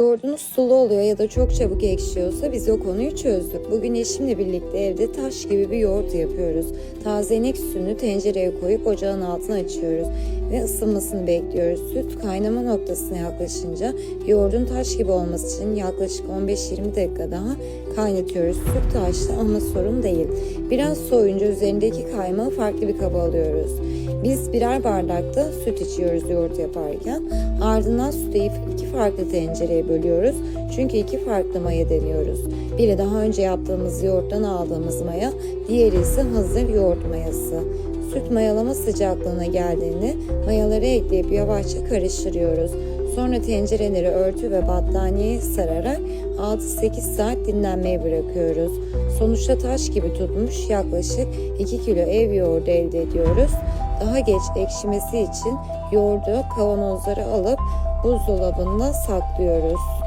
Yoğurdunuz sulu oluyor ya da çok çabuk ekşiyorsa biz o konuyu çözdük. Bugün eşimle birlikte evde taş gibi bir yoğurt yapıyoruz. Taze inek sütünü tencereye koyup ocağın altını açıyoruz ve ısınmasını bekliyoruz. Süt kaynama noktasına yaklaşınca yoğurdun taş gibi olması için yaklaşık 15-20 dakika daha kaynatıyoruz. Süt taşlı ama sorun değil. Biraz soğuyunca üzerindeki kaymağı farklı bir kaba alıyoruz. Biz birer bardakta süt içiyoruz yoğurt yaparken. Ardından sütü iki farklı tencereye bölüyoruz. Çünkü iki farklı maya deniyoruz. Biri daha önce yaptığımız yoğurttan aldığımız maya, diğeri ise hazır yoğurt mayası. Süt mayalama sıcaklığına geldiğinde mayaları ekleyip yavaşça karıştırıyoruz. Sonra tencereleri örtü ve battaniyeye sararak 6-8 saat dinlenmeye bırakıyoruz. Sonuçta taş gibi tutmuş yaklaşık 2 kilo ev yoğurdu elde ediyoruz. Daha geç ekşimesi için yoğurdu kavanozlara alıp buzdolabında saklıyoruz.